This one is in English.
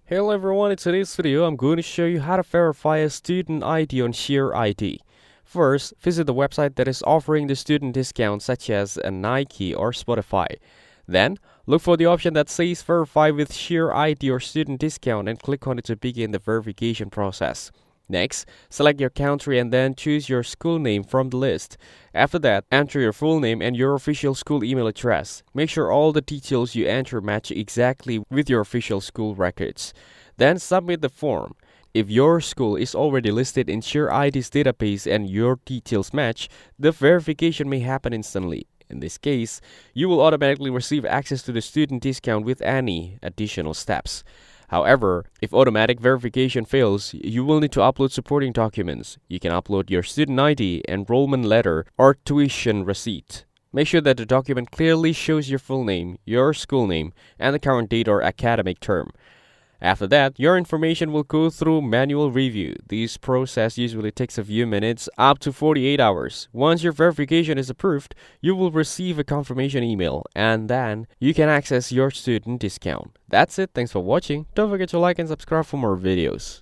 Hello everyone, in today's video I'm going to show you how to verify a student ID on SheerID. First, visit the website that is offering the student discounts such as a Nike or Spotify. Then, look for the option that says verify with SheerID or student discount and click on it to begin the verification process. Next, select your country and then choose your school name from the list. After that, enter your full name and your official school email address. Make sure all the details you enter match exactly with your official school records. Then submit the form. If your school is already listed in SheerID's database and your details match, the verification may happen instantly. In this case, you will automatically receive access to the student discount with any additional steps. However, if automatic verification fails, you will need to upload supporting documents. You can upload your student ID, enrollment letter, or tuition receipt. Make sure that the document clearly shows your full name, your school name, and the current date or academic term. After that, your information will go through manual review. This process usually takes a few minutes, up to 48 hours. Once your verification is approved, you will receive a confirmation email, and then you can access your student discount. That's it. Thanks for watching. Don't forget to like and subscribe for more videos.